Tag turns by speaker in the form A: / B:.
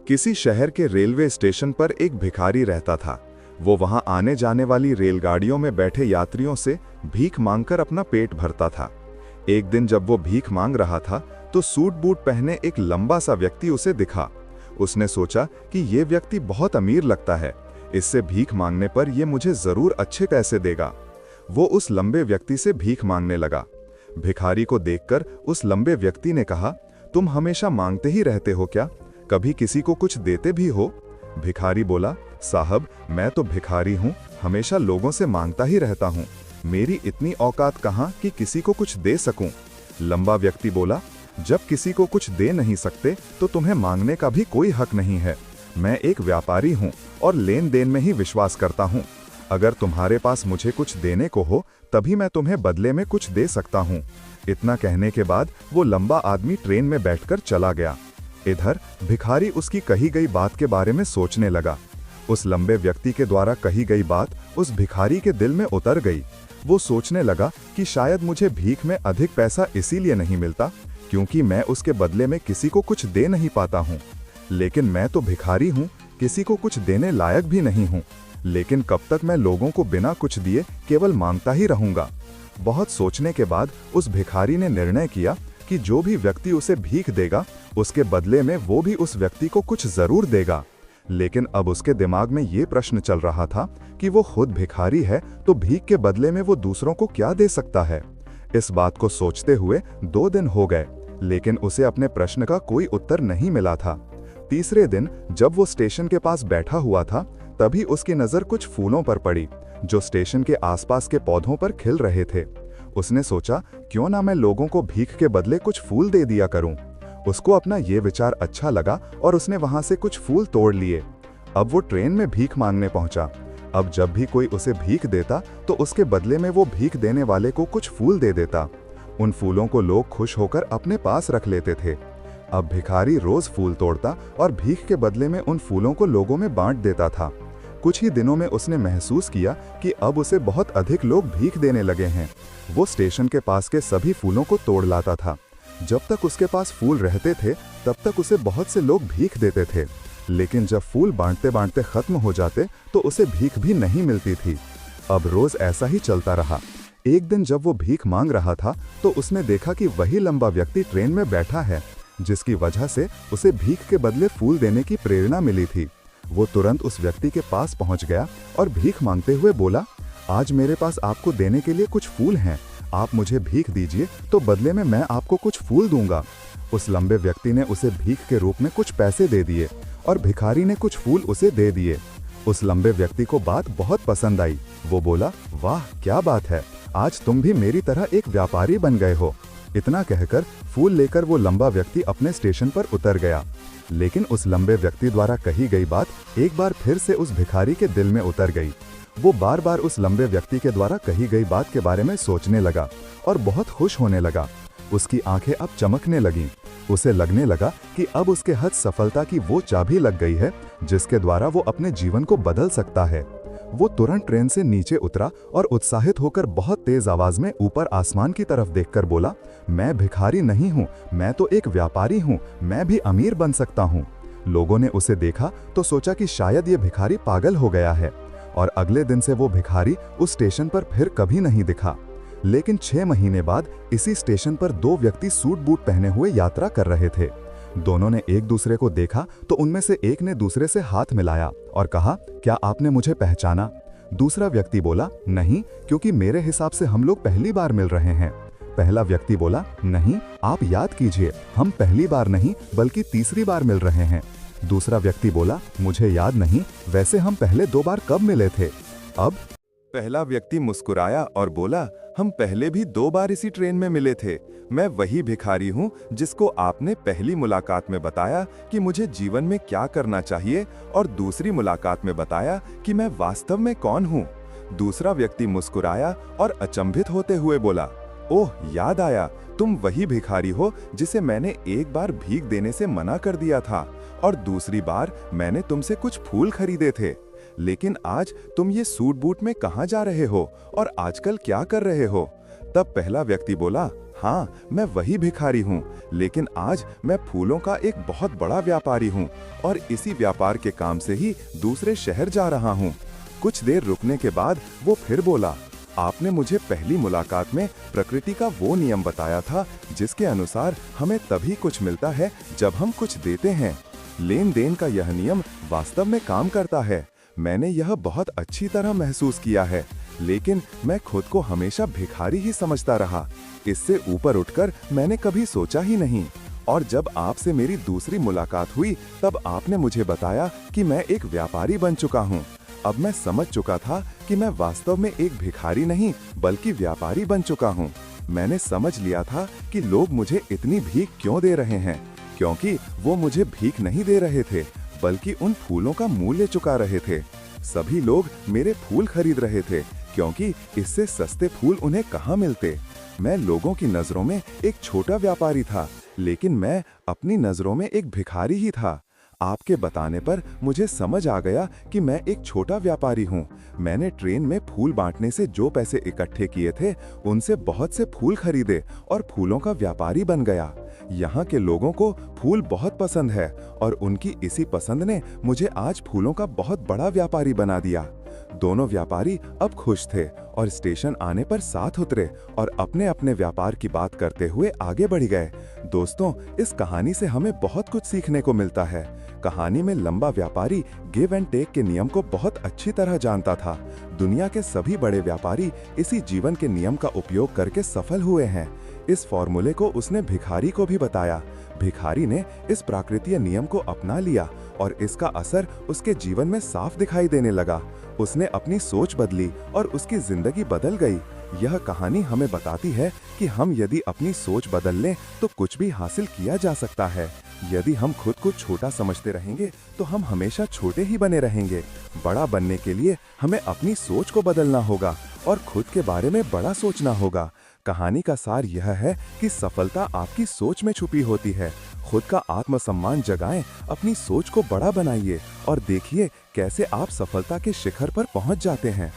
A: किसी शहर के रेलवे स्टेशन पर एक भिखारी रहता था। वो वहां आने जाने वाली रेलगाड़ियों में बैठे यात्रियों से भीख मांगकर अपना पेट भरता था। एक दिन जब वो भीख मांग रहा था तो सूट बूट पहने एक लंबा सा व्यक्ति उसे दिखा। उसने सोचा कि ये व्यक्ति बहुत अमीर लगता है, इससे भीख मांगने पर ये मुझे जरूर अच्छे पैसे देगा। वो उस लंबे व्यक्ति से भीख मांगने लगा। भिखारी को देखकर उस लंबे व्यक्ति ने कहा, तुम हमेशा मांगते ही रहते हो क्या? कभी किसी को कुछ देते भी हो? भिखारी बोला, साहब मैं तो भिखारी हूँ, हमेशा लोगों से मांगता ही रहता हूँ। मेरी इतनी औकात कहाँ कि किसी को कुछ दे सकूं। लंबा व्यक्ति बोला, जब किसी को कुछ दे नहीं सकते तो तुम्हें मांगने का भी कोई हक नहीं है। मैं एक व्यापारी हूँ और लेन देन में ही विश्वास करता हूँ। अगर तुम्हारे पास मुझे कुछ देने को हो तभी मैं तुम्हें बदले में कुछ दे सकता हूँ। इतना कहने के बाद वो लंबा आदमी ट्रेन में बैठकर चला गया। इधर भिखारी उसकी कही गई बात के बारे में सोचने लगा। उस लंबे व्यक्ति के द्वारा कही गई बात उस भिखारी के दिल में उतर गई। वो सोचने लगा कि शायद मुझे भीख में अधिक पैसा इसीलिए नहीं मिलता क्योंकि मैं उसके बदले में किसी को कुछ दे नहीं पाता हूँ। लेकिन मैं तो भिखारी हूँ, किसी को कुछ देने लायक भी नहीं हूँ। लेकिन कब तक मैं लोगों को बिना कुछ दिए केवल मांगता ही रहूंगा? बहुत सोचने के बाद उस भिखारी ने निर्णय किया कि जो भी व्यक्ति उसे भीख देगा उसके बदले में वो भी उस व्यक्ति को कुछ जरूर देगा। लेकिन अब उसके दिमाग में ये प्रश्न चल रहा था कि वो खुद भिखारी है तो भीख के बदले में वो दूसरों को क्या दे सकता है। इस बात को सोचते हुए 2 दिन हो गए, लेकिन उसे अपने प्रश्न का कोई उत्तर नहीं मिला था। तीसरे दिन जब वो स्टेशन के पास बैठा हुआ था तभी उसकी नजर कुछ फूलों पर पड़ी जो स्टेशन के आसपास के पौधों पर खिल रहे थे। उसने सोचा, क्यों ना मैं लोगों को भीख के बदले कुछ फूल दे दिया करूं। उसको अपना ये विचार अच्छा लगा और उसने वहां से कुछ फूल तोड़ लिए। अब वो ट्रेन में भीख मांगने पहुंचा। अब जब भी कोई उसे भीख देता तो उसके बदले में वो भीख देने वाले को कुछ फूल दे देता। उन फूलों को लोग खुश होकर अपने पास रख लेते थे। अब भिखारी रोज फूल तोड़ता और भीख के बदले में उन फूलों को लोगों में बांट देता था। कुछ ही दिनों में उसने महसूस किया कि अब उसे बहुत अधिक लोग भीख देने लगे हैं। वो स्टेशन के पास के सभी फूलों को तोड़ लाता था। जब तक उसके पास फूल रहते थे तब तक उसे बहुत से लोग भीख देते थे, लेकिन जब फूल बांटते बांटते खत्म हो जाते तो उसे भीख भी नहीं मिलती थी। अब रोज ऐसा ही चलता रहा। एक दिन जब वो भीख मांग रहा था तो उसने देखा कि वही लंबा व्यक्ति ट्रेन में बैठा है, जिसकी वजह से उसे भीख के बदले फूल देने की प्रेरणा मिली थी। वो तुरंत उस व्यक्ति के पास पहुंच गया और भीख मांगते हुए बोला, आज मेरे पास आपको देने के लिए कुछ फूल हैं, आप मुझे भीख दीजिए तो बदले में मैं आपको कुछ फूल दूंगा। उस लंबे व्यक्ति ने उसे भीख के रूप में कुछ पैसे दे दिए और भिखारी ने कुछ फूल उसे दे दिए। उस लंबे व्यक्ति को बात बहुत पसंद आई। वो बोला, वाह क्या बात है, आज तुम भी मेरी तरह एक व्यापारी बन गए हो। इतना कहकर फूल लेकर वो लंबा व्यक्ति अपने स्टेशन पर उतर गया। लेकिन उस लंबे व्यक्ति द्वारा कही गई बात एक बार फिर से उस भिखारी के दिल में उतर गई। वो बार बार उस लंबे व्यक्ति के द्वारा कही गई बात के बारे में सोचने लगा और बहुत खुश होने लगा। उसकी आंखें अब चमकने लगीं। उसे लगने लगा कि अब उसके हाथ सफलता की वो चाबी लग गई है जिसके द्वारा वो अपने जीवन को बदल सकता है। वो तुरंत ट्रेन से नीचे उतरा और उत्साहित होकर बहुत तेज आवाज में ऊपर आसमान की तरफ देखकर बोला, मैं भिखारी नहीं हूँ, मैं तो एक व्यापारी हूँ, मैं भी अमीर बन सकता हूँ। लोगों ने उसे देखा तो सोचा कि शायद ये भिखारी पागल हो गया है और अगले दिन से वो भिखारी उस स्टेशन पर फिर कभी नहीं दिखा। लेकिन 6 महीने बाद इसी स्टेशन पर 2 व्यक्ति सूट बूट पहने हुए यात्रा कर रहे थे। दोनों ने एक दूसरे को देखा तो उनमें से एक ने दूसरे से हाथ मिलाया और कहा, क्या आपने मुझे पहचाना? दूसरा व्यक्ति बोला, नहीं, क्योंकि मेरे हिसाब से हम लोग पहली बार मिल रहे हैं। पहला व्यक्ति बोला, नहीं, आप याद कीजिए, हम पहली बार नहीं बल्कि तीसरी बार मिल रहे हैं। दूसरा व्यक्ति बोला, मुझे याद नहीं, वैसे हम पहले 2 बार कब मिले थे? अब पहला व्यक्ति मुस्कुराया और बोला, हम पहले भी 2 बार इसी ट्रेन में मिले थे। मैं वही भिखारी हूँ जिसको आपने पहली मुलाकात में बताया कि मुझे जीवन में क्या करना चाहिए और दूसरी मुलाकात में बताया कि मैं वास्तव में कौन हूँ। दूसरा व्यक्ति मुस्कुराया और अचंभित होते हुए बोला, ओह याद आया, तुम वही भिखारी हो जिसे मैंने एक बार भीख देने से मना कर दिया था और दूसरी बार मैंने तुमसे कुछ फूल खरीदे थे। लेकिन आज तुम ये सूट बूट में कहाँ जा रहे हो और आजकल क्या कर रहे हो? तब पहला व्यक्ति बोला, हाँ, मैं वही भिखारी हूँ, लेकिन आज मैं फूलों का एक बहुत बड़ा व्यापारी हूँ और इसी व्यापार के काम से ही दूसरे शहर जा रहा हूँ। कुछ देर रुकने के बाद वो फिर बोला, आपने मुझे पहली मुलाकात में प्रकृति का वो नियम बताया था जिसके अनुसार हमें तभी कुछ मिलता है जब हम कुछ देते हैं। लेन देन का यह नियम वास्तव में काम करता है। मैंने यह बहुत अच्छी तरह महसूस किया है, लेकिन मैं खुद को हमेशा भिखारी ही समझता रहा। इससे ऊपर उठकर मैंने कभी सोचा ही नहीं। और जब आपसे मेरी दूसरी मुलाकात हुई तब आपने मुझे बताया कि मैं एक व्यापारी बन चुका हूँ। अब मैं समझ चुका था कि मैं वास्तव में एक भिखारी नहीं बल्कि व्यापारी बन चुका हूँ। मैंने समझ लिया था कि लोग मुझे इतनी भीख क्यों दे रहे हैं, क्योंकि वो मुझे भीख नहीं दे रहे थे बल्कि उन फूलों का मूल्य चुका रहे थे। सभी लोग मेरे फूल खरीद रहे थे क्योंकि इससे सस्ते फूल उन्हें कहाँ मिलते। मैं लोगों की नजरों में एक छोटा व्यापारी था, लेकिन मैं अपनी नजरों में एक भिखारी ही था। आपके बताने पर मुझे समझ आ गया कि मैं एक छोटा व्यापारी हूँ। मैंने ट्रेन में फूल बांटने से जो पैसे इकट्ठे किए थे उनसे बहुत से फूल खरीदे और फूलों का व्यापारी बन गया। यहाँ के लोगों को फूल बहुत पसंद है और उनकी इसी पसंद ने मुझे आज फूलों का बहुत बड़ा व्यापारी बना दिया। दोनों व्यापारी अब खुश थे और स्टेशन आने पर साथ उतरे और अपने अपने व्यापार की बात करते हुए आगे बढ़ गए। दोस्तों, इस कहानी से हमें बहुत कुछ सीखने को मिलता है। कहानी में लंबा व्यापारी गिव एंड टेक के नियम को बहुत अच्छी तरह जानता था। दुनिया के सभी बड़े व्यापारी इसी जीवन के नियम का उपयोग करके सफल हुए हैं। इस फॉर्मूले को उसने भिखारी को भी बताया। भिखारी ने इस प्राकृतिक नियम को अपना लिया और इसका असर उसके जीवन में साफ दिखाई देने लगा। उसने अपनी सोच बदली और उसकी जिंदगी बदल गई। यह कहानी हमें बताती है कि हम यदि अपनी सोच बदल लें तो कुछ भी हासिल किया जा सकता है। यदि हम खुद को छोटा समझते रहेंगे तो हम हमेशा छोटे ही बने रहेंगे। बड़ा बनने के लिए हमें अपनी सोच को बदलना होगा और खुद के बारे में बड़ा सोचना होगा। कहानी का सार यह है कि सफलता आपकी सोच में छुपी होती है। खुद का आत्मसम्मान जगाएं, अपनी सोच को बड़ा बनाइए और देखिए कैसे आप सफलता के शिखर पर पहुंच जाते हैं।